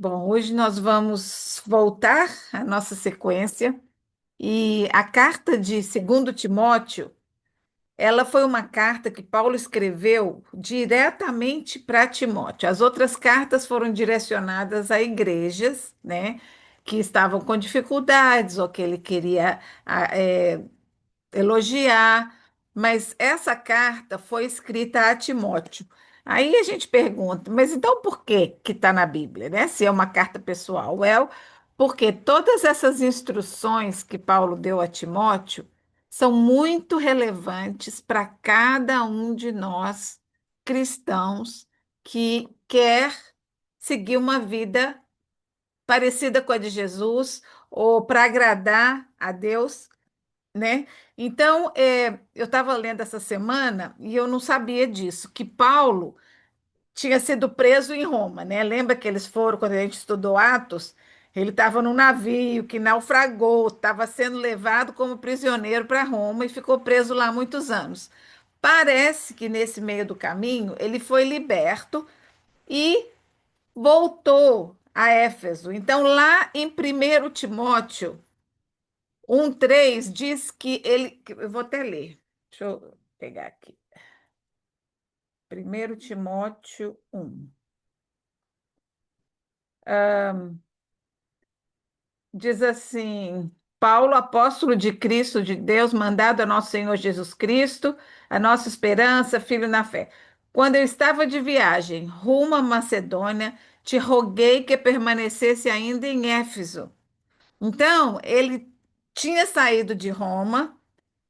Bom, hoje nós vamos voltar à nossa sequência e a carta de Segundo Timóteo, ela foi uma carta que Paulo escreveu diretamente para Timóteo. As outras cartas foram direcionadas a igrejas, né, que estavam com dificuldades ou que ele queria elogiar, mas essa carta foi escrita a Timóteo. Aí a gente pergunta, mas então por que está na Bíblia, né? Se é uma carta pessoal, porque todas essas instruções que Paulo deu a Timóteo são muito relevantes para cada um de nós cristãos que quer seguir uma vida parecida com a de Jesus ou para agradar a Deus, né? Então, eu estava lendo essa semana e eu não sabia disso, que Paulo tinha sido preso em Roma, né? Lembra que eles foram, quando a gente estudou Atos, ele estava num navio que naufragou, estava sendo levado como prisioneiro para Roma e ficou preso lá muitos anos. Parece que nesse meio do caminho ele foi liberto e voltou a Éfeso. Então, lá em 1 Timóteo 1:3 diz que ele. Eu vou até ler. Deixa eu pegar aqui. 1 Timóteo 1. Diz assim: Paulo, apóstolo de Cristo de Deus, mandado a nosso Senhor Jesus Cristo, a nossa esperança, filho na fé. Quando eu estava de viagem rumo à Macedônia, te roguei que permanecesse ainda em Éfeso. Então, ele tinha saído de Roma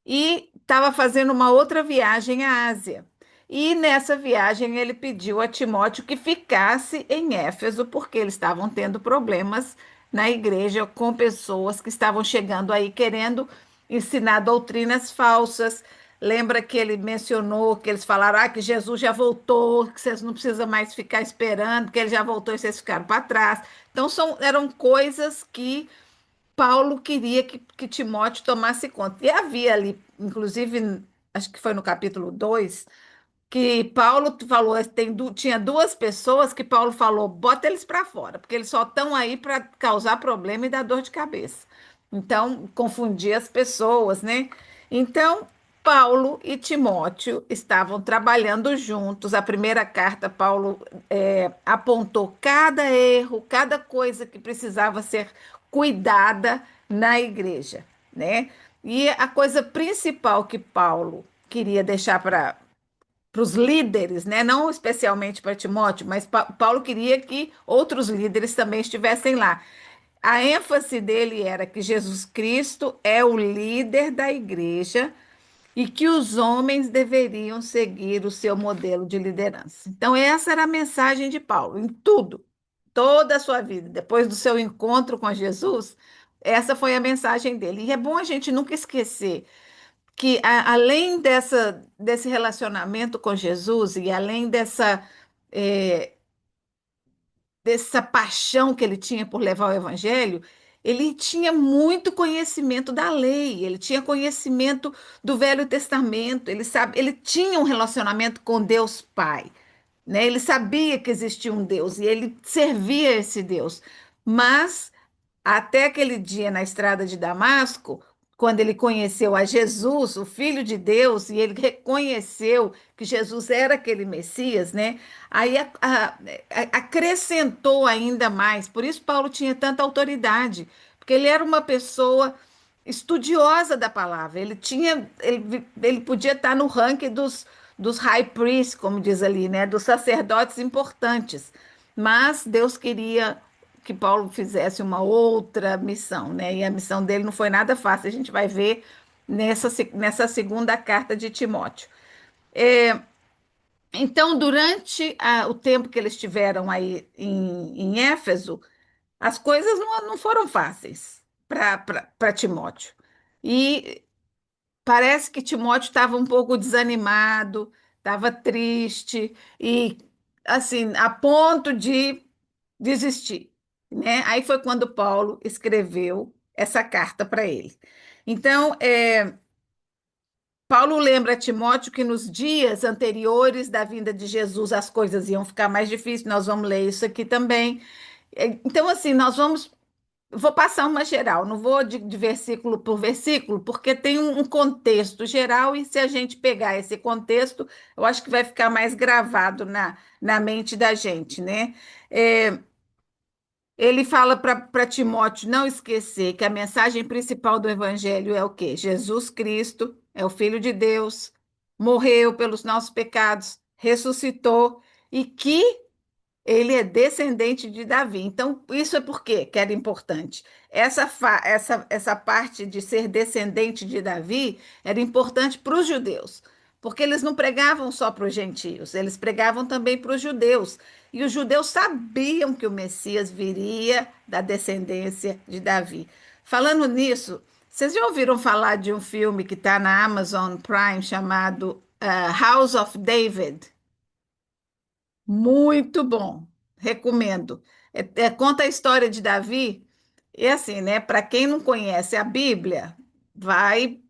e estava fazendo uma outra viagem à Ásia. E nessa viagem ele pediu a Timóteo que ficasse em Éfeso, porque eles estavam tendo problemas na igreja com pessoas que estavam chegando aí querendo ensinar doutrinas falsas. Lembra que ele mencionou que eles falaram que Jesus já voltou, que vocês não precisam mais ficar esperando, que ele já voltou e vocês ficaram para trás. Então eram coisas que Paulo queria que Timóteo tomasse conta. E havia ali, inclusive, acho que foi no capítulo 2 que Paulo falou, tinha duas pessoas que Paulo falou, bota eles para fora, porque eles só estão aí para causar problema e dar dor de cabeça. Então, confundir as pessoas, né? Então, Paulo e Timóteo estavam trabalhando juntos. A primeira carta, Paulo apontou cada erro, cada coisa que precisava ser cuidada na igreja, né? E a coisa principal que Paulo queria deixar para os líderes, né? Não especialmente para Timóteo, mas Paulo queria que outros líderes também estivessem lá. A ênfase dele era que Jesus Cristo é o líder da igreja e que os homens deveriam seguir o seu modelo de liderança. Então, essa era a mensagem de Paulo, em tudo, toda a sua vida. Depois do seu encontro com Jesus, essa foi a mensagem dele. E é bom a gente nunca esquecer que além desse relacionamento com Jesus e além eh, dessa paixão que ele tinha por levar o evangelho, ele tinha muito conhecimento da lei, ele tinha conhecimento do Velho Testamento, ele tinha um relacionamento com Deus Pai, né? Ele sabia que existia um Deus e ele servia esse Deus. Mas até aquele dia na estrada de Damasco, quando ele conheceu a Jesus, o Filho de Deus, e ele reconheceu que Jesus era aquele Messias, né? Aí acrescentou ainda mais. Por isso Paulo tinha tanta autoridade, porque ele era uma pessoa estudiosa da palavra. Ele podia estar no ranking dos high priests, como diz ali, né? Dos sacerdotes importantes. Mas Deus queria que Paulo fizesse uma outra missão, né? E a missão dele não foi nada fácil, a gente vai ver nessa segunda carta de Timóteo. Então, durante o tempo que eles estiveram aí em Éfeso, as coisas não foram fáceis para Timóteo. E parece que Timóteo estava um pouco desanimado, estava triste e assim, a ponto de desistir, né? Aí foi quando Paulo escreveu essa carta para ele. Então, Paulo lembra a Timóteo que nos dias anteriores da vinda de Jesus as coisas iam ficar mais difíceis, nós vamos ler isso aqui também. Então, assim, nós vamos. Vou passar uma geral, não vou de versículo por versículo, porque tem um contexto geral, e se a gente pegar esse contexto, eu acho que vai ficar mais gravado na mente da gente, né? É, ele fala para Timóteo não esquecer que a mensagem principal do Evangelho é o quê? Jesus Cristo é o Filho de Deus, morreu pelos nossos pecados, ressuscitou, e que ele é descendente de Davi. Então, isso é por quê que era importante. Essa parte de ser descendente de Davi era importante para os judeus, porque eles não pregavam só para os gentios, eles pregavam também para os judeus. E os judeus sabiam que o Messias viria da descendência de Davi. Falando nisso, vocês já ouviram falar de um filme que está na Amazon Prime chamado House of David? Muito bom, recomendo. Conta a história de Davi, e assim, né? Para quem não conhece a Bíblia, vai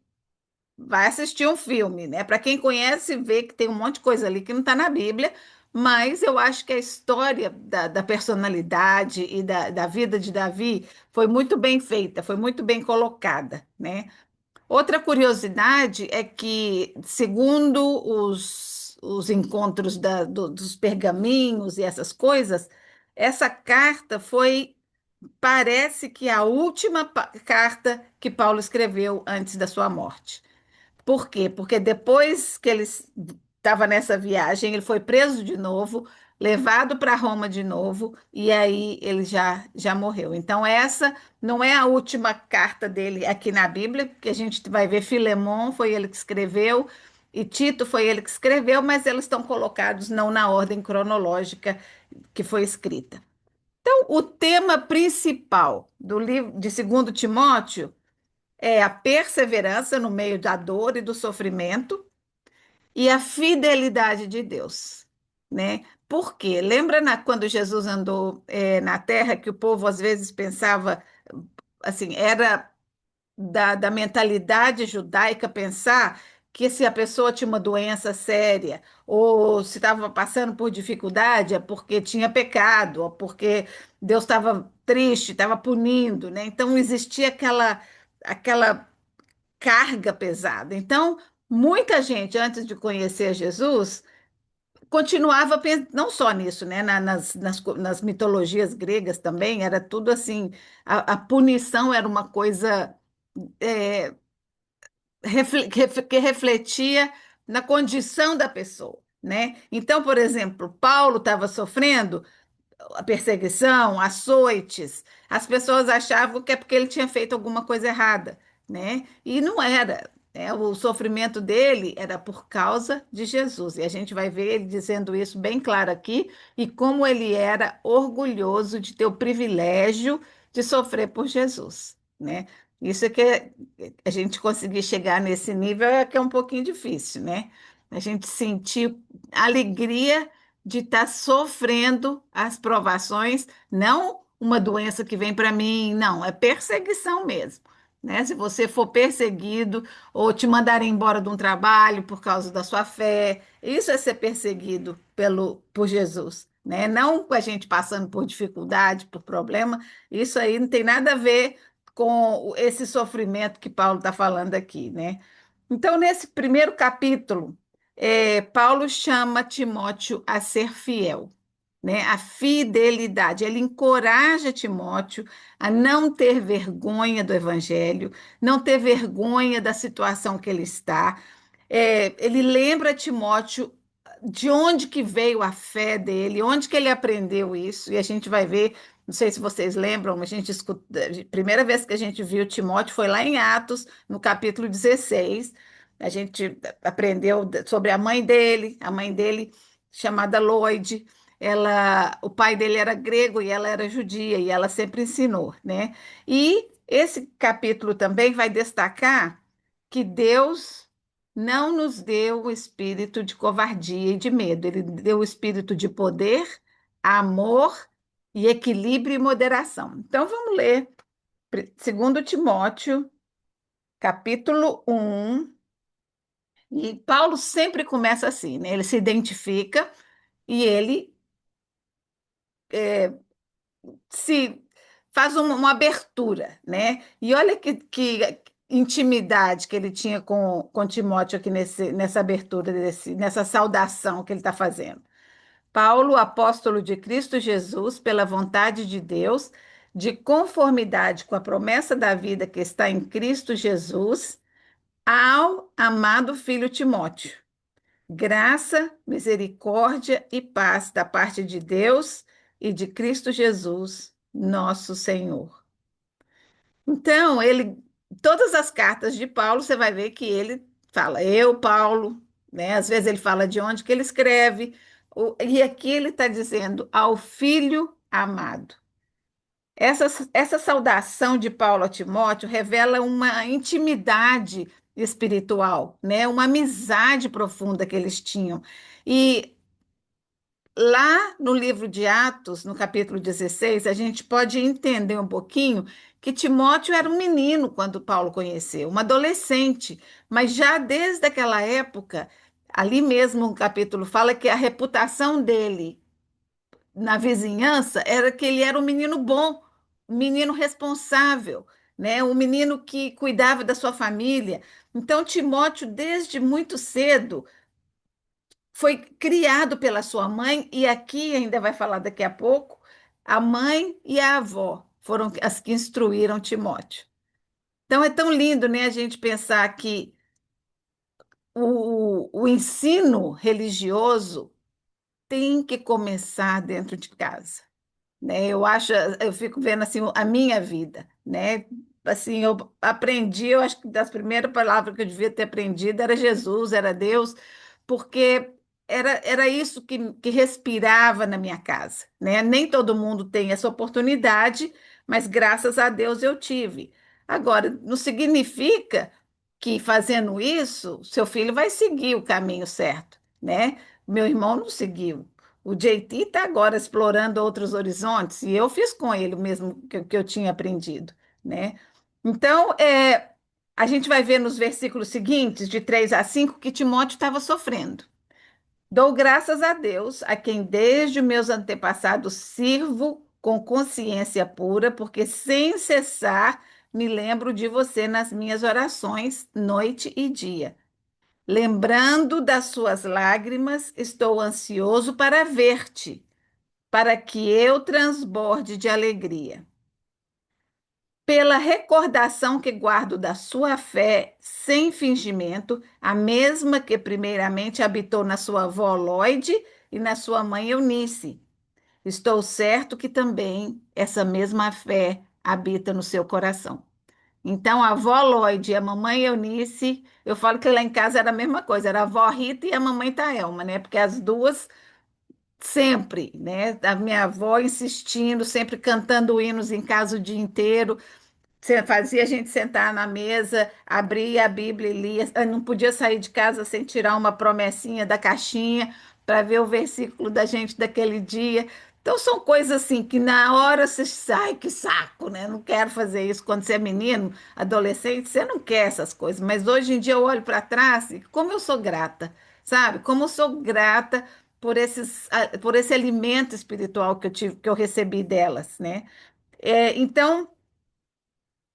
vai assistir um filme, né? Para quem conhece, vê que tem um monte de coisa ali que não está na Bíblia, mas eu acho que a história da personalidade e da vida de Davi foi muito bem feita, foi muito bem colocada, né? Outra curiosidade é que, segundo os encontros dos pergaminhos e essas coisas, essa carta foi, parece que a última carta que Paulo escreveu antes da sua morte. Por quê? Porque depois que ele estava nessa viagem, ele foi preso de novo, levado para Roma de novo, e aí ele já morreu. Então, essa não é a última carta dele aqui na Bíblia, porque a gente vai ver Filemon, foi ele que escreveu, e Tito foi ele que escreveu, mas eles estão colocados não na ordem cronológica que foi escrita. Então, o tema principal do livro de Segundo Timóteo é a perseverança no meio da dor e do sofrimento e a fidelidade de Deus, né? Por quê? Lembra quando Jesus andou na terra que o povo às vezes pensava assim, era da mentalidade judaica pensar que se a pessoa tinha uma doença séria ou se estava passando por dificuldade é porque tinha pecado, ou porque Deus estava triste, estava punindo, né? Então existia aquela carga pesada. Então, muita gente, antes de conhecer Jesus, continuava não só nisso, né? Nas mitologias gregas também, era tudo assim, a punição era uma coisa é, que refletia na condição da pessoa, né? Então, por exemplo, Paulo estava sofrendo a perseguição, açoites, as pessoas achavam que é porque ele tinha feito alguma coisa errada, né? E não era, né? O sofrimento dele era por causa de Jesus. E a gente vai ver ele dizendo isso bem claro aqui, e como ele era orgulhoso de ter o privilégio de sofrer por Jesus, né? Isso é que a gente conseguir chegar nesse nível é que é um pouquinho difícil, né? A gente sentir alegria de estar sofrendo as provações, não uma doença que vem para mim, não, é perseguição mesmo, né? Se você for perseguido ou te mandarem embora de um trabalho por causa da sua fé, isso é ser perseguido por Jesus, né? Não a gente passando por dificuldade, por problema, isso aí não tem nada a ver com esse sofrimento que Paulo está falando aqui, né? Então, nesse primeiro capítulo, Paulo chama Timóteo a ser fiel, né? A fidelidade. Ele encoraja Timóteo a não ter vergonha do evangelho, não ter vergonha da situação que ele está. Ele lembra Timóteo de onde que veio a fé dele, onde que ele aprendeu isso, e a gente vai ver, não sei se vocês lembram, a gente escuta, a primeira vez que a gente viu Timóteo foi lá em Atos, no capítulo 16. A gente aprendeu sobre a mãe dele chamada Lloyd, o pai dele era grego e ela era judia, e ela sempre ensinou, né? E esse capítulo também vai destacar que Deus não nos deu o espírito de covardia e de medo, ele deu o espírito de poder, amor e equilíbrio e moderação. Então vamos ler 2 Timóteo, capítulo 1. E Paulo sempre começa assim, né? Ele se identifica e ele se faz uma abertura, né? E olha que intimidade que ele tinha com Timóteo aqui nessa abertura, nessa saudação que ele está fazendo. Paulo, apóstolo de Cristo Jesus, pela vontade de Deus, de conformidade com a promessa da vida que está em Cristo Jesus, ao amado filho Timóteo. Graça, misericórdia e paz da parte de Deus e de Cristo Jesus, nosso Senhor. Então, todas as cartas de Paulo, você vai ver que ele fala, eu, Paulo, né? Às vezes ele fala de onde que ele escreve, e aqui ele está dizendo ao filho amado. Essa, essa saudação de Paulo a Timóteo revela uma intimidade espiritual, né? Uma amizade profunda que eles tinham. E lá no livro de Atos, no capítulo 16, a gente pode entender um pouquinho que Timóteo era um menino quando Paulo conheceu, um adolescente, mas já desde aquela época, ali mesmo no capítulo fala que a reputação dele na vizinhança era que ele era um menino bom, um menino responsável, né? Um menino que cuidava da sua família. Então, Timóteo, desde muito cedo, foi criado pela sua mãe, e aqui ainda vai falar daqui a pouco, a mãe e a avó foram as que instruíram Timóteo. Então é tão lindo, né, a gente pensar que o ensino religioso tem que começar dentro de casa, né? Eu fico vendo assim a minha vida, né? Assim, eu aprendi, eu acho que das primeiras palavras que eu devia ter aprendido era Jesus, era Deus, porque era isso que respirava na minha casa, né? Nem todo mundo tem essa oportunidade, mas graças a Deus eu tive. Agora, não significa que fazendo isso, seu filho vai seguir o caminho certo, né? Meu irmão não seguiu. O JT está agora explorando outros horizontes e eu fiz com ele o mesmo que eu tinha aprendido, né? Então, a gente vai ver nos versículos seguintes, de 3 a 5, que Timóteo estava sofrendo. Dou graças a Deus, a quem desde meus antepassados sirvo com consciência pura, porque sem cessar me lembro de você nas minhas orações, noite e dia. Lembrando das suas lágrimas, estou ansioso para ver-te, para que eu transborde de alegria. Pela recordação que guardo da sua fé, sem fingimento, a mesma que primeiramente habitou na sua avó Lloyd e na sua mãe Eunice. Estou certo que também essa mesma fé habita no seu coração. Então, a avó Lloyd e a mamãe Eunice, eu falo que lá em casa era a mesma coisa, era a avó Rita e a mamãe Taelma, né? Porque as duas sempre, né? A minha avó insistindo, sempre cantando hinos em casa o dia inteiro. Fazia a gente sentar na mesa, abria a Bíblia e lia. Eu não podia sair de casa sem tirar uma promessinha da caixinha para ver o versículo da gente daquele dia. Então, são coisas assim que na hora você sai, que saco, né? Não quero fazer isso. Quando você é menino, adolescente, você não quer essas coisas. Mas hoje em dia eu olho para trás e como eu sou grata, sabe? Como eu sou grata por esse alimento espiritual que eu tive, que eu recebi delas, né? Então,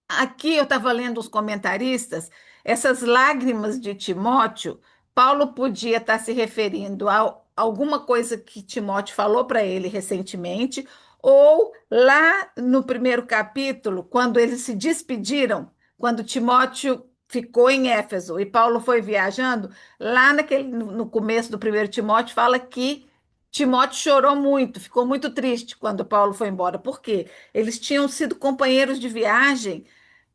aqui eu estava lendo os comentaristas, essas lágrimas de Timóteo, Paulo podia estar se referindo a alguma coisa que Timóteo falou para ele recentemente, ou lá no primeiro capítulo, quando eles se despediram, quando Timóteo ficou em Éfeso e Paulo foi viajando, lá no começo do primeiro Timóteo, fala que Timóteo chorou muito, ficou muito triste quando Paulo foi embora. Por quê? Eles tinham sido companheiros de viagem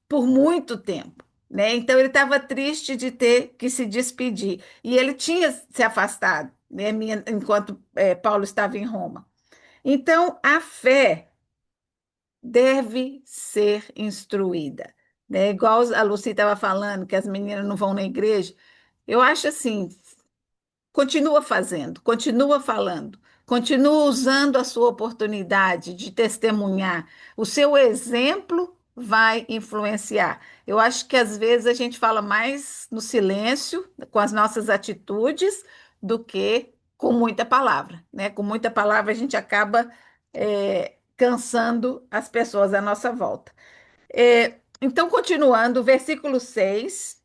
por muito tempo, né? Então ele estava triste de ter que se despedir e ele tinha se afastado, né? Enquanto Paulo estava em Roma. Então a fé deve ser instruída, né? Igual a Lucy estava falando que as meninas não vão na igreja. Eu acho assim, continua fazendo, continua falando, continua usando a sua oportunidade de testemunhar. O seu exemplo vai influenciar. Eu acho que às vezes a gente fala mais no silêncio, com as nossas atitudes, do que com muita palavra, né? Com muita palavra a gente acaba cansando as pessoas à nossa volta. Então, continuando, o versículo 6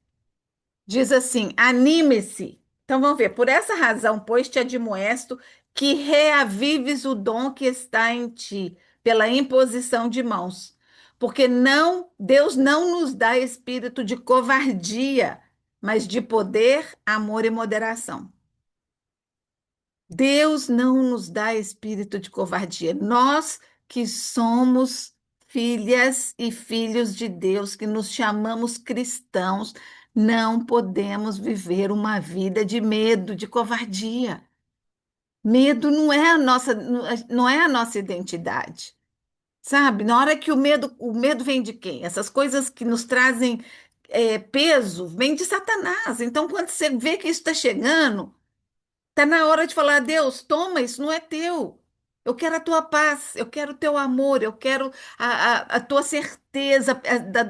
diz assim: anime-se. Então vamos ver, por essa razão, pois te admoesto que reavives o dom que está em ti, pela imposição de mãos. Porque não, Deus não nos dá espírito de covardia, mas de poder, amor e moderação. Deus não nos dá espírito de covardia. Nós que somos filhas e filhos de Deus, que nos chamamos cristãos, não podemos viver uma vida de medo, de covardia. Medo não é a nossa, não é a nossa identidade, sabe? Na hora que o medo vem de quem? Essas coisas que nos trazem peso, vem de Satanás. Então, quando você vê que isso está chegando, tá na hora de falar, Deus, toma, isso não é teu. Eu quero a tua paz, eu quero o teu amor, eu quero a tua certeza,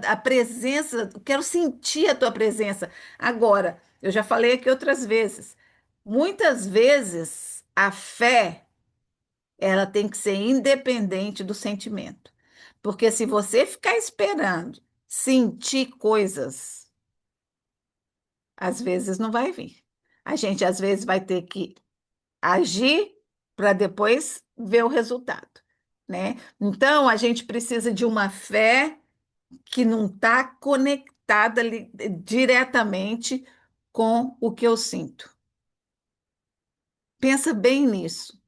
a presença, eu quero sentir a tua presença. Agora, eu já falei aqui outras vezes, muitas vezes a fé, ela tem que ser independente do sentimento. Porque se você ficar esperando sentir coisas, às vezes não vai vir. A gente às vezes vai ter que agir para depois ver o resultado, né? Então, a gente precisa de uma fé que não está conectada diretamente com o que eu sinto. Pensa bem nisso,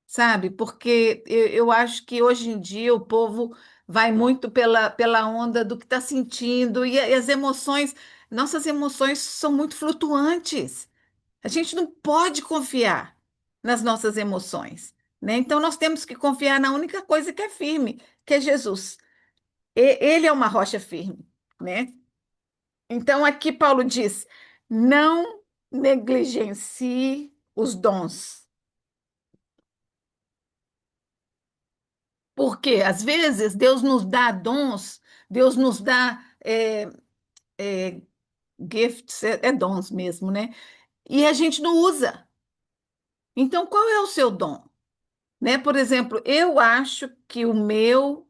sabe? Porque eu acho que hoje em dia o povo vai muito pela onda do que está sentindo e as emoções, nossas emoções são muito flutuantes. A gente não pode confiar nas nossas emoções, né? Então nós temos que confiar na única coisa que é firme, que é Jesus. Ele é uma rocha firme, né? Então aqui Paulo diz: não negligencie os dons. Porque às vezes Deus nos dá dons, Deus nos dá gifts, é dons mesmo, né? E a gente não usa. Então qual é o seu dom? Né? Por exemplo, eu acho que o meu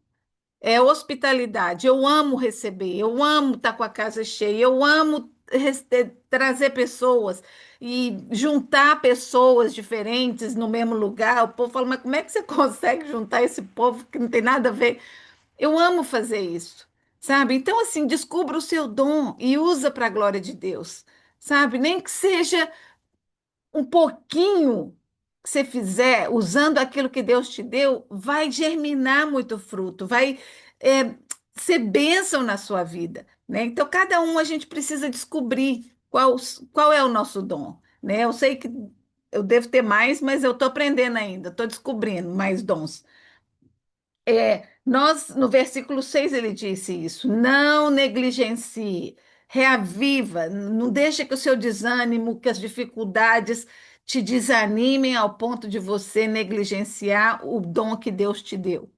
é hospitalidade. Eu amo receber, eu amo estar com a casa cheia, eu amo trazer pessoas e juntar pessoas diferentes no mesmo lugar. O povo fala, mas como é que você consegue juntar esse povo que não tem nada a ver? Eu amo fazer isso, sabe? Então, assim, descubra o seu dom e usa para a glória de Deus, sabe? Nem que seja um pouquinho que você fizer, usando aquilo que Deus te deu, vai germinar muito fruto, vai é, ser bênção na sua vida, né? Então, cada um a gente precisa descobrir qual é o nosso dom, né? Eu sei que eu devo ter mais, mas eu estou aprendendo ainda, estou descobrindo mais dons. No versículo 6 ele disse isso: não negligencie, reaviva, não deixe que o seu desânimo, que as dificuldades te desanimem ao ponto de você negligenciar o dom que Deus te deu,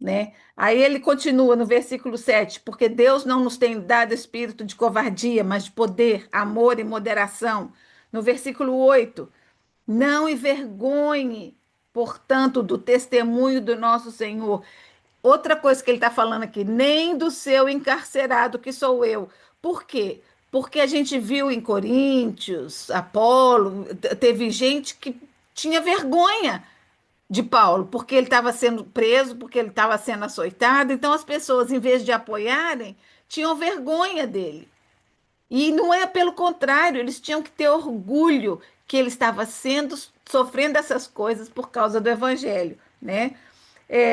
né? Aí ele continua no versículo 7, porque Deus não nos tem dado espírito de covardia, mas de poder, amor e moderação. No versículo 8, não envergonhe, portanto, do testemunho do nosso Senhor. Outra coisa que ele está falando aqui, nem do seu encarcerado, que sou eu. Por quê? Porque a gente viu em Coríntios, Apolo, teve gente que tinha vergonha de Paulo, porque ele estava sendo preso, porque ele estava sendo açoitado. Então as pessoas, em vez de apoiarem, tinham vergonha dele. E não é pelo contrário, eles tinham que ter orgulho que ele estava sofrendo essas coisas por causa do evangelho, né?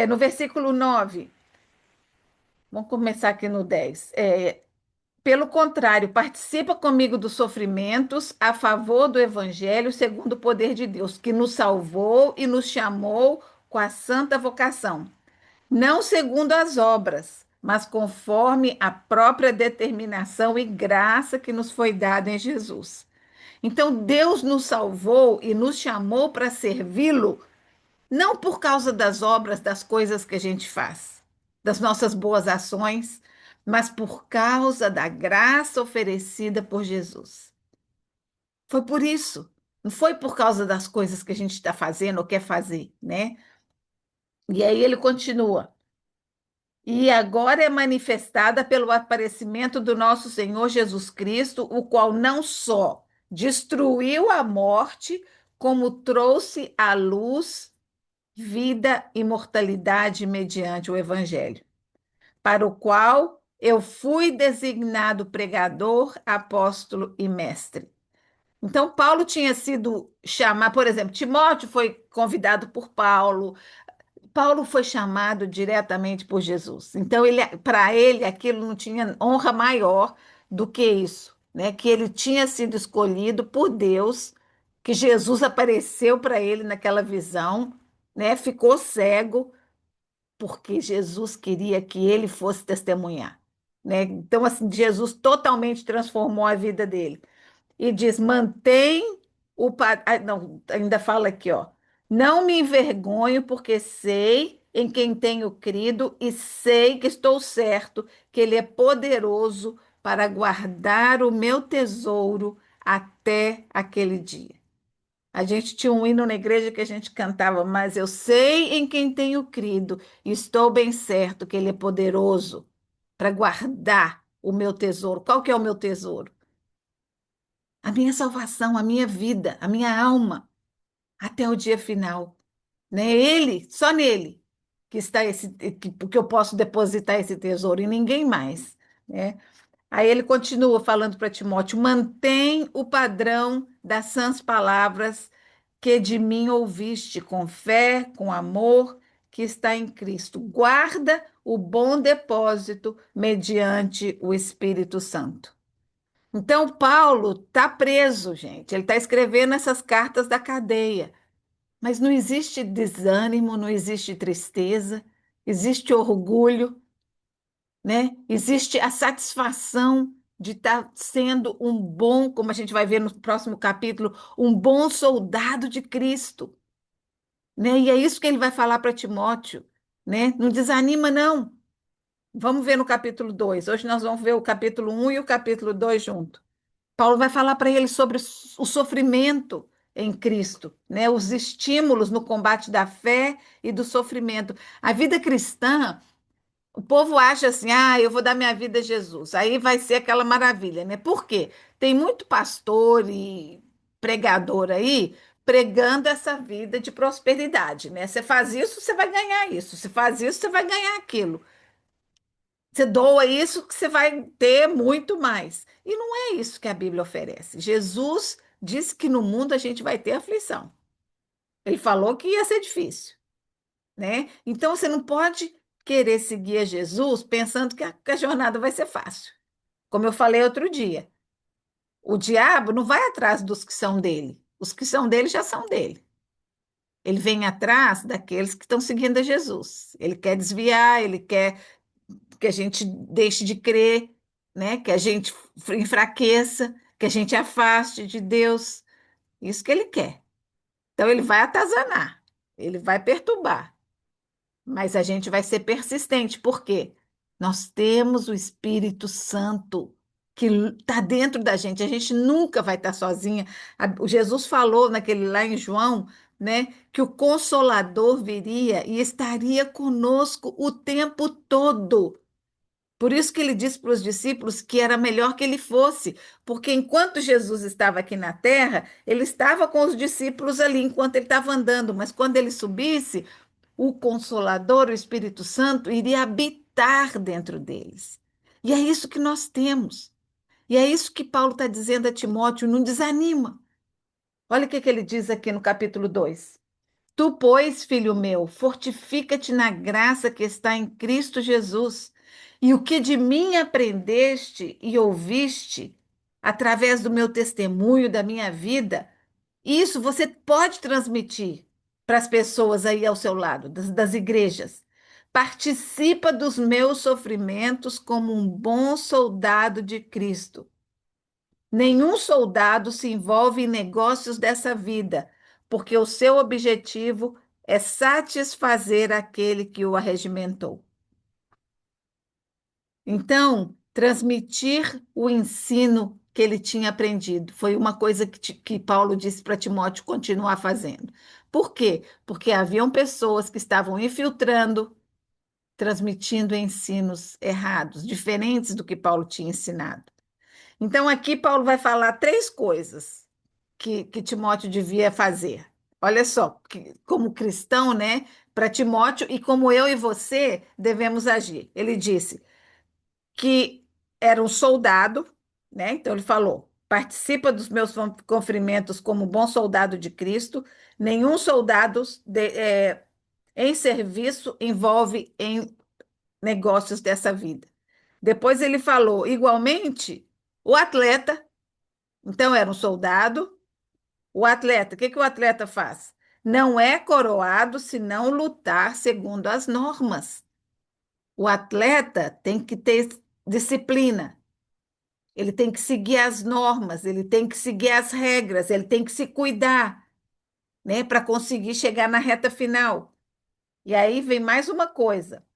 No versículo 9. Vamos começar aqui no 10. Pelo contrário, participa comigo dos sofrimentos a favor do Evangelho, segundo o poder de Deus, que nos salvou e nos chamou com a santa vocação. Não segundo as obras, mas conforme a própria determinação e graça que nos foi dada em Jesus. Então, Deus nos salvou e nos chamou para servi-lo não por causa das obras, das coisas que a gente faz, das nossas boas ações, mas por causa da graça oferecida por Jesus. Foi por isso. Não foi por causa das coisas que a gente está fazendo ou quer fazer, né? E aí ele continua. E agora é manifestada pelo aparecimento do nosso Senhor Jesus Cristo, o qual não só destruiu a morte, como trouxe à luz vida e mortalidade mediante o Evangelho, para o qual eu fui designado pregador, apóstolo e mestre. Então, Paulo tinha sido chamado, por exemplo, Timóteo foi convidado por Paulo, Paulo foi chamado diretamente por Jesus. Então, para ele, aquilo não tinha honra maior do que isso, né? Que ele tinha sido escolhido por Deus, que Jesus apareceu para ele naquela visão, né? Ficou cego, porque Jesus queria que ele fosse testemunhar, né? Então, assim, Jesus totalmente transformou a vida dele e diz: mantém não, ainda fala aqui, ó. Não me envergonho, porque sei em quem tenho crido e sei que estou certo que Ele é poderoso para guardar o meu tesouro até aquele dia. A gente tinha um hino na igreja que a gente cantava, mas eu sei em quem tenho crido e estou bem certo que Ele é poderoso para guardar o meu tesouro. Qual que é o meu tesouro? A minha salvação, a minha vida, a minha alma, até o dia final, né? Ele, só nele, que está que eu posso depositar esse tesouro e ninguém mais, né? Aí ele continua falando para Timóteo: mantém o padrão das sãs palavras que de mim ouviste, com fé, com amor, que está em Cristo. Guarda o bom depósito mediante o Espírito Santo. Então, Paulo está preso, gente. Ele está escrevendo essas cartas da cadeia. Mas não existe desânimo, não existe tristeza, existe orgulho, né? Existe a satisfação de estar sendo um bom, como a gente vai ver no próximo capítulo, um bom soldado de Cristo, né? E é isso que ele vai falar para Timóteo, né? Não desanima, não. Vamos ver no capítulo 2. Hoje nós vamos ver o capítulo 1 e o capítulo 2 junto. Paulo vai falar para ele sobre o sofrimento em Cristo, né? Os estímulos no combate da fé e do sofrimento. A vida cristã, o povo acha assim: ah, eu vou dar minha vida a Jesus, aí vai ser aquela maravilha, né? Por quê? Tem muito pastor e pregador aí pregando essa vida de prosperidade, né? Você faz isso, você vai ganhar isso. Você faz isso, você vai ganhar aquilo. Você doa isso que você vai ter muito mais. E não é isso que a Bíblia oferece. Jesus disse que no mundo a gente vai ter aflição. Ele falou que ia ser difícil, né? Então você não pode querer seguir a Jesus pensando que a jornada vai ser fácil. Como eu falei outro dia, o diabo não vai atrás dos que são dele. Os que são dele já são dele. Ele vem atrás daqueles que estão seguindo a Jesus. Ele quer desviar, ele quer que a gente deixe de crer, né? Que a gente enfraqueça, que a gente afaste de Deus. Isso que ele quer. Então ele vai atazanar, ele vai perturbar, mas a gente vai ser persistente, porque nós temos o Espírito Santo que está dentro da gente. A gente nunca vai estar sozinha. O Jesus falou naquele lá em João, né, que o Consolador viria e estaria conosco o tempo todo. Por isso que ele disse para os discípulos que era melhor que ele fosse, porque enquanto Jesus estava aqui na terra, ele estava com os discípulos ali enquanto ele estava andando, mas quando ele subisse, o Consolador, o Espírito Santo, iria habitar dentro deles. E é isso que nós temos. E é isso que Paulo está dizendo a Timóteo: não desanima. Olha o que ele diz aqui no capítulo 2. Tu, pois, filho meu, fortifica-te na graça que está em Cristo Jesus. E o que de mim aprendeste e ouviste, através do meu testemunho, da minha vida, isso você pode transmitir para as pessoas aí ao seu lado, das igrejas. Participa dos meus sofrimentos como um bom soldado de Cristo. Nenhum soldado se envolve em negócios dessa vida, porque o seu objetivo é satisfazer aquele que o arregimentou. Então, transmitir o ensino que ele tinha aprendido. Foi uma coisa que Paulo disse para Timóteo continuar fazendo. Por quê? Porque haviam pessoas que estavam infiltrando, transmitindo ensinos errados, diferentes do que Paulo tinha ensinado. Então, aqui Paulo vai falar três coisas que Timóteo devia fazer. Olha só, como cristão, né? Para Timóteo e como eu e você devemos agir. Ele disse que era um soldado, né? Então ele falou: participa dos meus confrimentos como bom soldado de Cristo. Nenhum soldado em serviço envolve em negócios dessa vida. Depois ele falou, igualmente, o atleta. Então era um soldado. O atleta, o que que o atleta faz? Não é coroado se não lutar segundo as normas. O atleta tem que ter disciplina. Ele tem que seguir as normas, ele tem que seguir as regras, ele tem que se cuidar, né, para conseguir chegar na reta final. E aí vem mais uma coisa: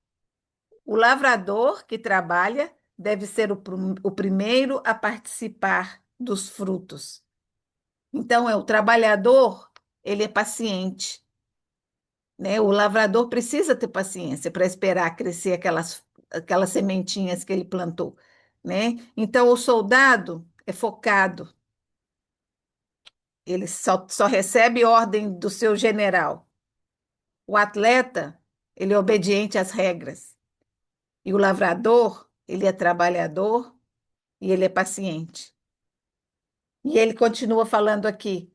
o lavrador que trabalha deve ser o primeiro a participar dos frutos. Então, é o trabalhador, ele é paciente, né? O lavrador precisa ter paciência para esperar crescer aquelas sementinhas que ele plantou, né? Então, o soldado é focado. Ele só recebe ordem do seu general. O atleta, ele é obediente às regras. E o lavrador, ele é trabalhador e ele é paciente. E ele continua falando aqui: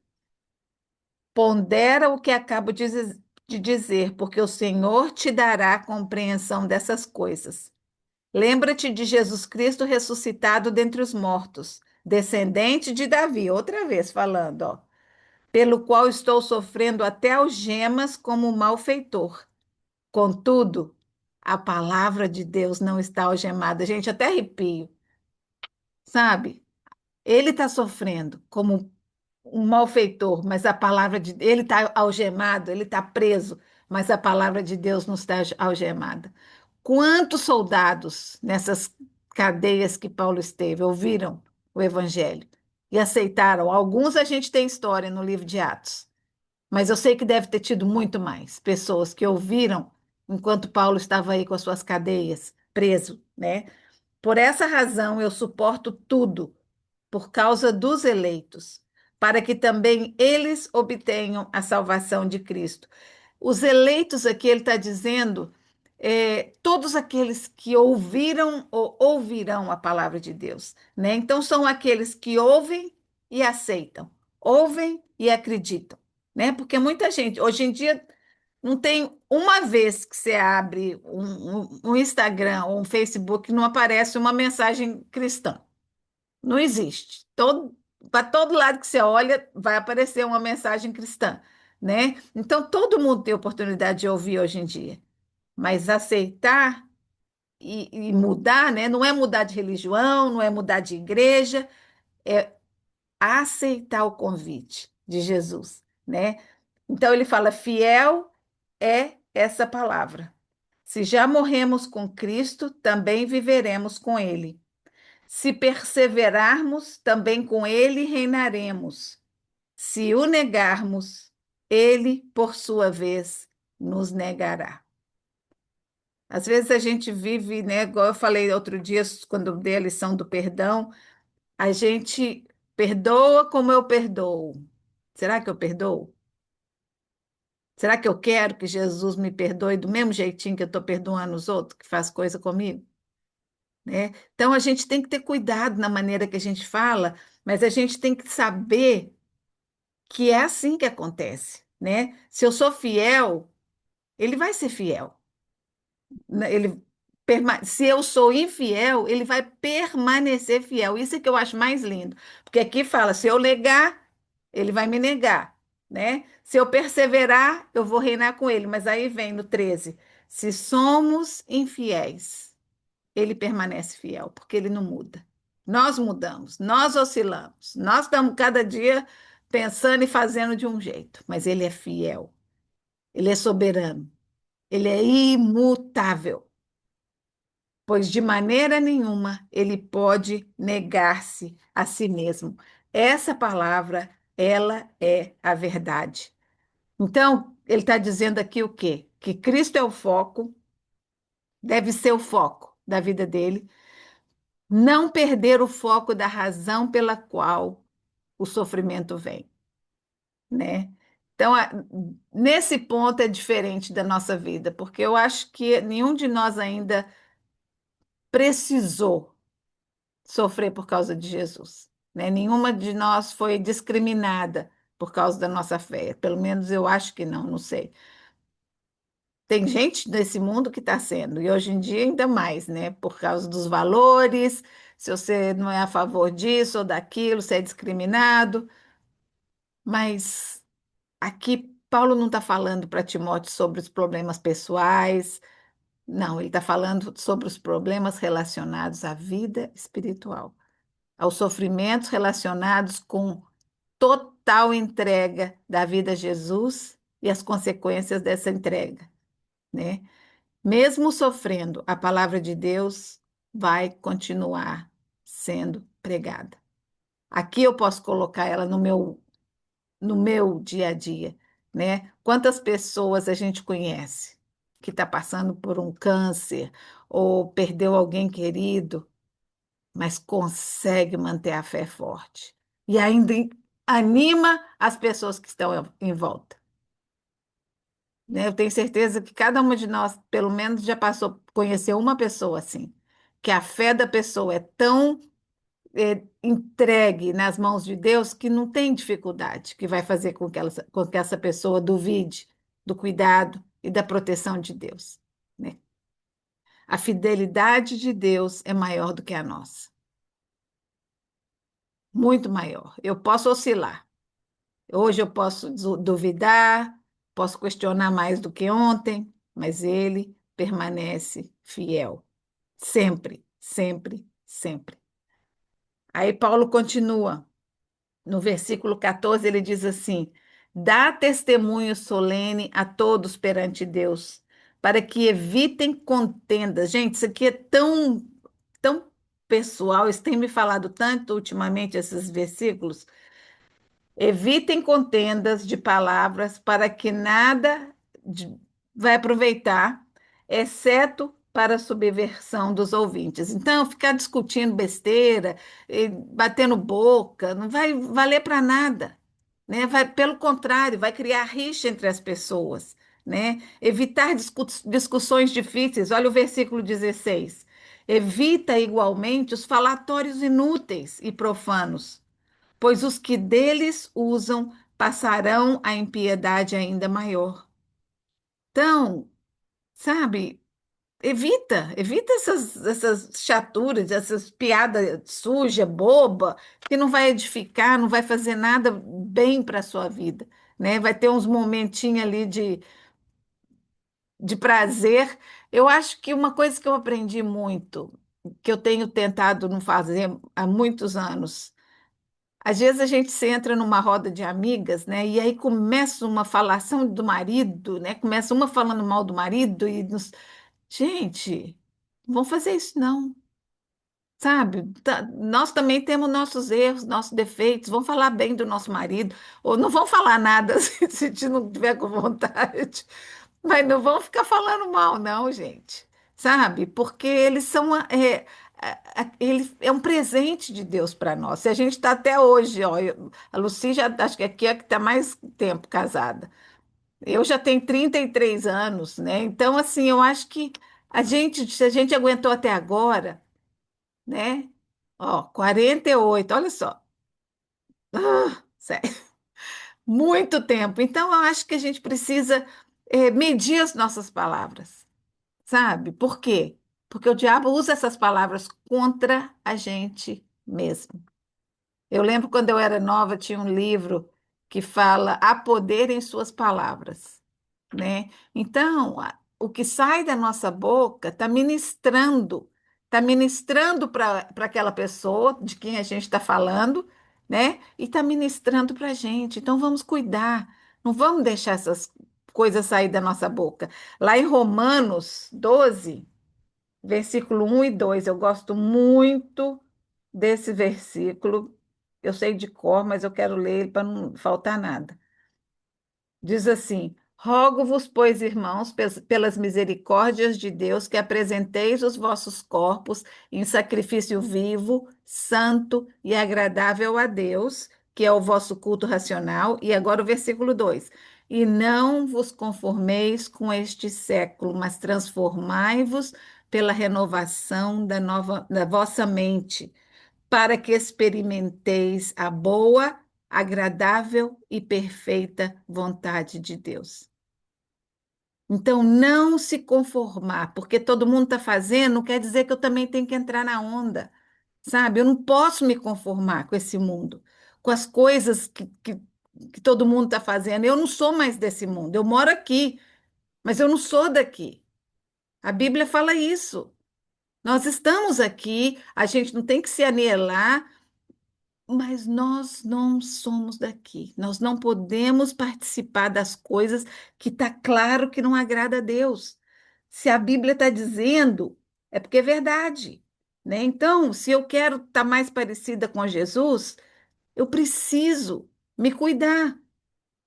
pondera o que acabo de dizer, porque o Senhor te dará compreensão dessas coisas. Lembra-te de Jesus Cristo ressuscitado dentre os mortos, descendente de Davi, outra vez falando, ó, pelo qual estou sofrendo até algemas como um malfeitor. Contudo, a palavra de Deus não está algemada. Gente, até arrepio, sabe? Ele está sofrendo como um malfeitor, mas a palavra de ele está algemado, ele está preso, mas a palavra de Deus não está algemada. Quantos soldados nessas cadeias que Paulo esteve ouviram o evangelho e aceitaram? Alguns a gente tem história no livro de Atos, mas eu sei que deve ter tido muito mais pessoas que ouviram enquanto Paulo estava aí com as suas cadeias, preso, né? Por essa razão eu suporto tudo por causa dos eleitos, para que também eles obtenham a salvação de Cristo. Os eleitos aqui, ele está dizendo, todos aqueles que ouviram ou ouvirão a palavra de Deus, né? Então, são aqueles que ouvem e aceitam, ouvem e acreditam, né? Porque muita gente, hoje em dia, não tem uma vez que você abre um Instagram ou um Facebook que não aparece uma mensagem cristã. Não existe. Para todo lado que você olha, vai aparecer uma mensagem cristã, né? Então, todo mundo tem oportunidade de ouvir hoje em dia. Mas aceitar e mudar, né? Não é mudar de religião, não é mudar de igreja, é aceitar o convite de Jesus, né? Então, ele fala: fiel é essa palavra. Se já morremos com Cristo, também viveremos com Ele. Se perseverarmos, também com ele reinaremos. Se o negarmos, ele, por sua vez, nos negará. Às vezes a gente vive, né, igual eu falei outro dia, quando eu dei a lição do perdão, a gente perdoa como eu perdoo. Será que eu perdoo? Será que eu quero que Jesus me perdoe do mesmo jeitinho que eu estou perdoando os outros que faz coisa comigo? Né? Então a gente tem que ter cuidado na maneira que a gente fala, mas a gente tem que saber que é assim que acontece, né? Se eu sou fiel, ele vai ser fiel. Né? Se eu sou infiel, ele vai permanecer fiel. Isso é que eu acho mais lindo, porque aqui fala: se eu negar, ele vai me negar, né? Se eu perseverar, eu vou reinar com ele. Mas aí vem no 13: se somos infiéis, ele permanece fiel, porque ele não muda. Nós mudamos, nós oscilamos, nós estamos cada dia pensando e fazendo de um jeito, mas ele é fiel, ele é soberano, ele é imutável. pois de maneira nenhuma ele pode negar-se a si mesmo. Essa palavra, ela é a verdade. Então, ele está dizendo aqui o quê? Que Cristo é o foco, deve ser o foco da vida dele, não perder o foco da razão pela qual o sofrimento vem, né? Então, nesse ponto é diferente da nossa vida, porque eu acho que nenhum de nós ainda precisou sofrer por causa de Jesus, né? Nenhuma de nós foi discriminada por causa da nossa fé. Pelo menos eu acho que não, não sei. Tem gente nesse mundo que está sendo, e hoje em dia ainda mais, né? Por causa dos valores, se você não é a favor disso ou daquilo, você é discriminado. Mas aqui Paulo não está falando para Timóteo sobre os problemas pessoais, não, ele está falando sobre os problemas relacionados à vida espiritual, aos sofrimentos relacionados com total entrega da vida a Jesus e as consequências dessa entrega, né? Mesmo sofrendo, a palavra de Deus vai continuar sendo pregada. Aqui eu posso colocar ela no meu dia a dia, né? Quantas pessoas a gente conhece que está passando por um câncer ou perdeu alguém querido, mas consegue manter a fé forte e ainda anima as pessoas que estão em volta, né? Eu tenho certeza que cada uma de nós, pelo menos, já passou, conheceu uma pessoa assim, que a fé da pessoa é tão entregue nas mãos de Deus que não tem dificuldade que vai fazer com que essa pessoa duvide do cuidado e da proteção de Deus, né? A fidelidade de Deus é maior do que a nossa, muito maior. Eu posso oscilar. Hoje eu posso duvidar, posso questionar mais do que ontem, mas ele permanece fiel, sempre, sempre, sempre. Aí Paulo continua. No versículo 14, ele diz assim: dá testemunho solene a todos perante Deus, para que evitem contendas. Gente, isso aqui é tão, tão pessoal, isso tem me falado tanto ultimamente, esses versículos. Evitem contendas de palavras, para que nada vai aproveitar, exceto para a subversão dos ouvintes. Então, ficar discutindo besteira, batendo boca, não vai valer para nada, né? Vai, pelo contrário, vai criar rixa entre as pessoas, né? Evitar discussões difíceis. Olha o versículo 16. Evita igualmente os falatórios inúteis e profanos, pois os que deles usam passarão a impiedade ainda maior. Então, sabe, evita essas chaturas, essas piadas suja, boba, que não vai edificar, não vai fazer nada bem para a sua vida, né? Vai ter uns momentinhos ali de prazer. Eu acho que uma coisa que eu aprendi muito, que eu tenho tentado não fazer há muitos anos, às vezes a gente se entra numa roda de amigas, né? E aí começa uma falação do marido, né? Começa uma falando mal do marido e gente, não vão fazer isso não, sabe? Nós também temos nossos erros, nossos defeitos. Vamos falar bem do nosso marido ou não vão falar nada se a gente não tiver com vontade. Mas não vão ficar falando mal, não, gente. Sabe? Porque eles são ele é um presente de Deus para nós. Se a gente está até hoje, ó, a Lucy já acho que aqui é que está mais tempo casada. Eu já tenho 33 anos, né? Então, assim, eu acho que se a gente aguentou até agora, né? Ó, 48, olha só. Sério, muito tempo. Então, eu acho que a gente precisa medir as nossas palavras. Sabe? Por quê? Porque o diabo usa essas palavras contra a gente mesmo. Eu lembro quando eu era nova, tinha um livro que fala Há poder em suas palavras, né? Então, o que sai da nossa boca está ministrando para aquela pessoa de quem a gente está falando, né? E está ministrando para a gente. Então, vamos cuidar, não vamos deixar essas coisas sair da nossa boca. Lá em Romanos 12. versículo 1 e 2. Eu gosto muito desse versículo. Eu sei de cor, mas eu quero ler ele para não faltar nada. Diz assim: Rogo-vos, pois, irmãos, pelas misericórdias de Deus, que apresenteis os vossos corpos em sacrifício vivo, santo e agradável a Deus, que é o vosso culto racional. E agora o versículo 2: E não vos conformeis com este século, mas transformai-vos pela renovação da vossa mente, para que experimenteis a boa, agradável e perfeita vontade de Deus. Então, não se conformar, porque todo mundo está fazendo, não quer dizer que eu também tenho que entrar na onda, sabe? Eu não posso me conformar com esse mundo, com as coisas que todo mundo está fazendo. Eu não sou mais desse mundo, eu moro aqui, mas eu não sou daqui. A Bíblia fala isso. Nós estamos aqui, a gente não tem que se anielar, mas nós não somos daqui. Nós não podemos participar das coisas que está claro que não agrada a Deus. Se a Bíblia está dizendo, é porque é verdade, né? Então, se eu quero estar mais parecida com Jesus, eu preciso me cuidar,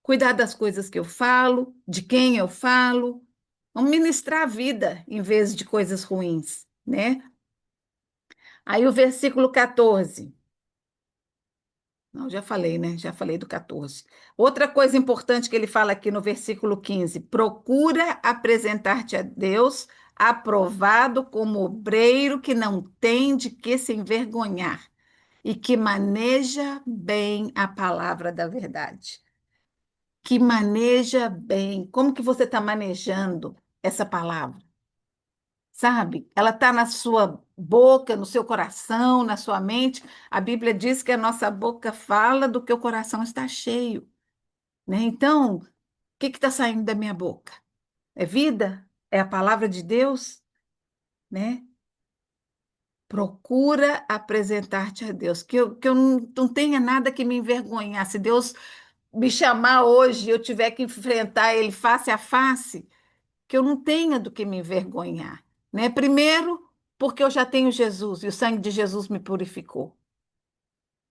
cuidar das coisas que eu falo, de quem eu falo, vamos ministrar a vida em vez de coisas ruins, né? Aí o versículo 14. Não, já falei, né? Já falei do 14. Outra coisa importante que ele fala aqui no versículo 15: procura apresentar-te a Deus aprovado como obreiro que não tem de que se envergonhar e que maneja bem a palavra da verdade. Que maneja bem. Como que você está manejando essa palavra? Sabe? Ela está na sua boca, no seu coração, na sua mente. A Bíblia diz que a nossa boca fala do que o coração está cheio, né? Então, o que está saindo da minha boca? É vida? É a palavra de Deus, né? Procura apresentar-te a Deus, que eu não tenha nada que me envergonhar. Se Deus me chamar hoje e eu tiver que enfrentar Ele face a face, que eu não tenha do que me envergonhar, né? Primeiro, porque eu já tenho Jesus e o sangue de Jesus me purificou,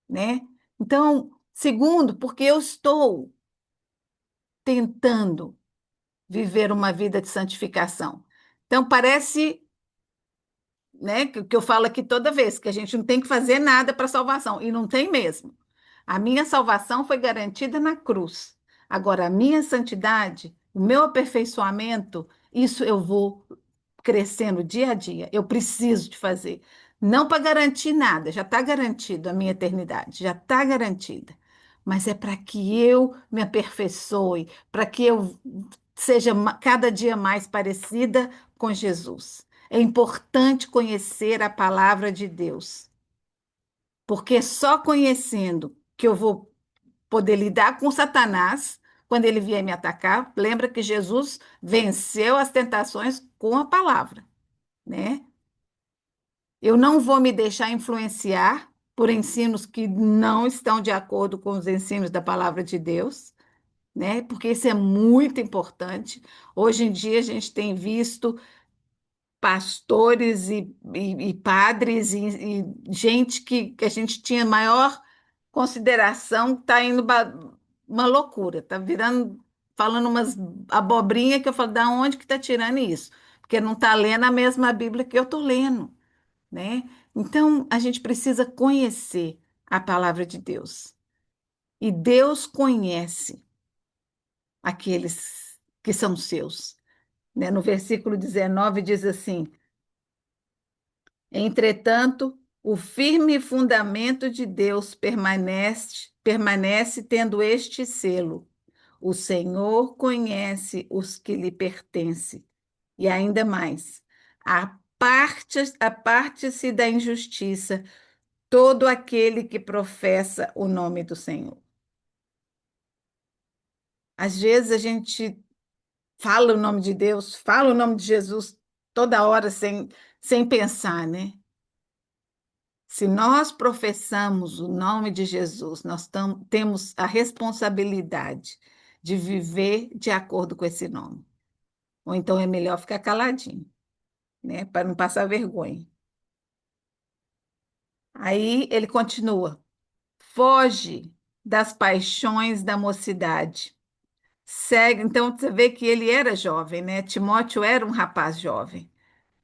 né? Então, segundo, porque eu estou tentando viver uma vida de santificação. Então, parece, né, que eu falo aqui toda vez, que a gente não tem que fazer nada para salvação, e não tem mesmo. A minha salvação foi garantida na cruz. Agora, a minha santidade, o meu aperfeiçoamento, isso eu vou crescendo dia a dia. Eu preciso de fazer. Não para garantir nada, já está garantido a minha eternidade, já está garantida. Mas é para que eu me aperfeiçoe, para que eu seja cada dia mais parecida com Jesus. É importante conhecer a palavra de Deus, porque só conhecendo que eu vou poder lidar com Satanás quando ele vier me atacar. Lembra que Jesus venceu as tentações com a palavra, né? Eu não vou me deixar influenciar por ensinos que não estão de acordo com os ensinos da palavra de Deus, né? Porque isso é muito importante. Hoje em dia a gente tem visto pastores e padres e gente que a gente tinha maior consideração, está indo uma loucura, está virando, falando umas abobrinha que eu falo, da onde que está tirando isso? Porque não está lendo a mesma Bíblia que eu estou lendo, né? Então, a gente precisa conhecer a palavra de Deus. E Deus conhece aqueles que são seus, né? No versículo 19 diz assim: Entretanto, o firme fundamento de Deus permanece tendo este selo: o Senhor conhece os que lhe pertencem. E ainda mais, aparte-se da injustiça todo aquele que professa o nome do Senhor. Às vezes a gente fala o nome de Deus, fala o nome de Jesus toda hora sem pensar, né? Se nós professamos o nome de Jesus, nós temos a responsabilidade de viver de acordo com esse nome. Ou então é melhor ficar caladinho, né, para não passar vergonha. Aí ele continua: foge das paixões da mocidade. Segue, então você vê que ele era jovem, né? Timóteo era um rapaz jovem.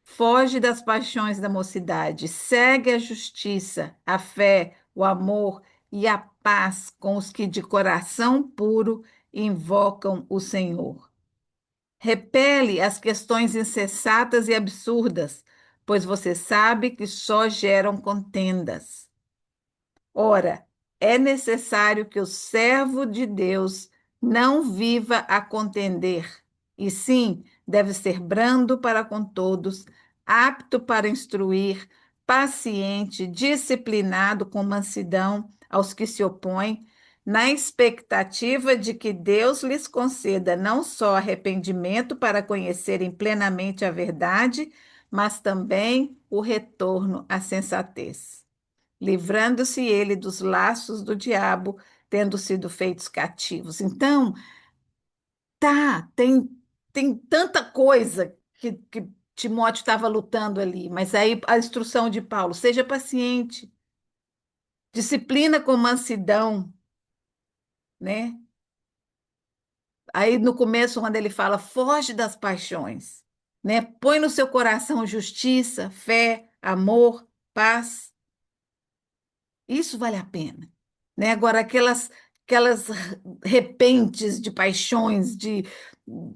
Foge das paixões da mocidade, segue a justiça, a fé, o amor e a paz com os que de coração puro invocam o Senhor. Repele as questões insensatas e absurdas, pois você sabe que só geram contendas. Ora, é necessário que o servo de Deus não viva a contender, e sim deve ser brando para com todos, apto para instruir, paciente, disciplinado com mansidão aos que se opõem, na expectativa de que Deus lhes conceda não só arrependimento para conhecerem plenamente a verdade, mas também o retorno à sensatez, livrando-se ele dos laços do diabo, tendo sido feitos cativos. Então, tem tanta coisa que Timóteo estava lutando ali, mas aí a instrução de Paulo: seja paciente, disciplina com mansidão, né? Aí no começo, quando ele fala, foge das paixões, né? Põe no seu coração justiça, fé, amor, paz. Isso vale a pena, né? Agora, aquelas repentes de paixões, de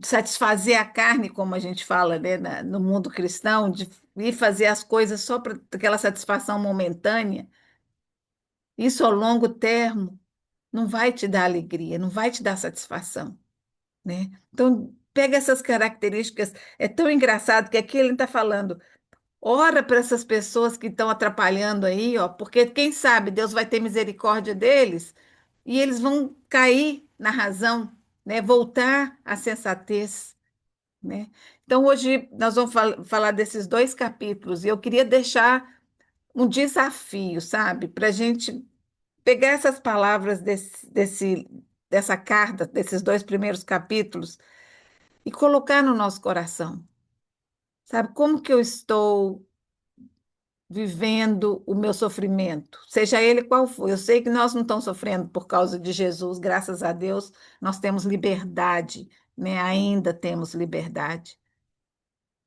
satisfazer a carne, como a gente fala, né, no mundo cristão, de ir fazer as coisas só para aquela satisfação momentânea, isso ao longo termo não vai te dar alegria, não vai te dar satisfação, né? Então, pega essas características. É tão engraçado que aqui ele está falando. Ora para essas pessoas que estão atrapalhando aí, ó, porque quem sabe Deus vai ter misericórdia deles e eles vão cair na razão, né? Voltar à sensatez, né? Então hoje nós vamos falar desses dois capítulos e eu queria deixar um desafio, sabe, para a gente pegar essas palavras dessa carta, desses dois primeiros capítulos e colocar no nosso coração, sabe? Como que eu estou vivendo o meu sofrimento, seja ele qual for. Eu sei que nós não estamos sofrendo por causa de Jesus, graças a Deus, nós temos liberdade, né? Ainda temos liberdade.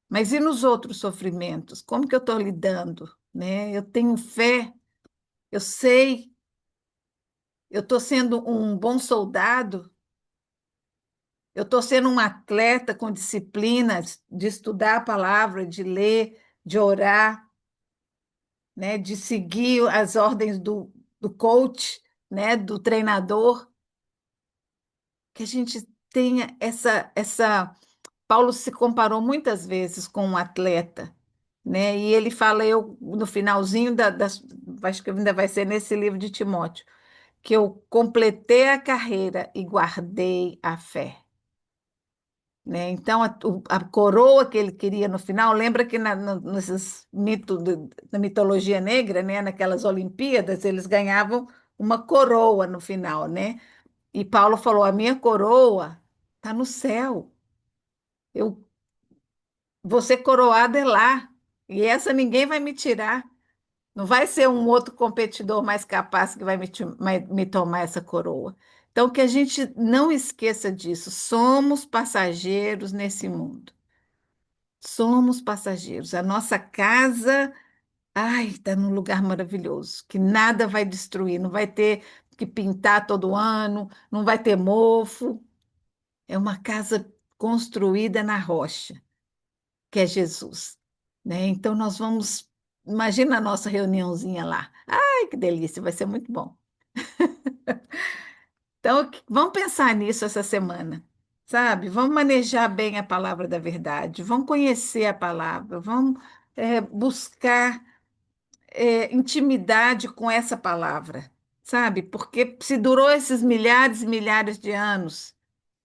Mas e nos outros sofrimentos? Como que eu estou lidando, né? Eu tenho fé, eu sei, eu estou sendo um bom soldado, eu estou sendo um atleta com disciplina de estudar a palavra, de ler, de orar, né, de seguir as ordens do coach, né, do treinador, que a gente tenha essa. Paulo se comparou muitas vezes com um atleta, né? E ele fala, eu no finalzinho acho que ainda vai ser nesse livro de Timóteo, que eu completei a carreira e guardei a fé. Né? Então, a coroa que ele queria no final, lembra que nesses na mitologia negra, né? Naquelas Olimpíadas, eles ganhavam uma coroa no final, né? E Paulo falou: a minha coroa está no céu, eu vou ser coroada é lá, e essa ninguém vai me tirar. Não vai ser um outro competidor mais capaz que vai me tomar essa coroa. Então, que a gente não esqueça disso, somos passageiros nesse mundo. Somos passageiros. A nossa casa, ai, está num lugar maravilhoso, que nada vai destruir, não vai ter que pintar todo ano, não vai ter mofo. É uma casa construída na rocha, que é Jesus, né? Então nós vamos, imagina a nossa reuniãozinha lá. Ai, que delícia, vai ser muito bom. Então, vamos pensar nisso essa semana, sabe? Vamos manejar bem a palavra da verdade, vamos conhecer a palavra, vamos buscar intimidade com essa palavra, sabe? Porque se durou esses milhares e milhares de anos,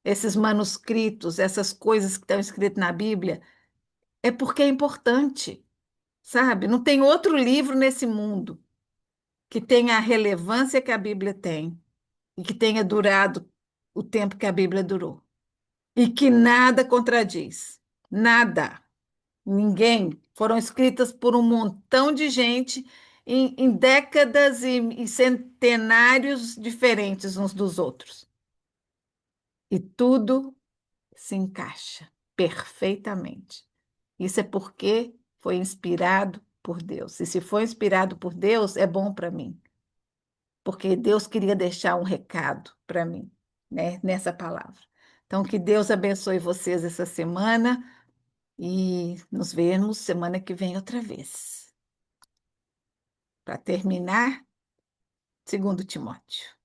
esses manuscritos, essas coisas que estão escritas na Bíblia, é porque é importante, sabe? Não tem outro livro nesse mundo que tenha a relevância que a Bíblia tem e que tenha durado o tempo que a Bíblia durou. E que nada contradiz. Nada. Ninguém. Foram escritas por um montão de gente em décadas e centenários diferentes uns dos outros. E tudo se encaixa perfeitamente. Isso é porque foi inspirado por Deus. E se foi inspirado por Deus, é bom para mim, porque Deus queria deixar um recado para mim, né, nessa palavra. Então, que Deus abençoe vocês essa semana e nos vemos semana que vem outra vez, para terminar, segundo Timóteo.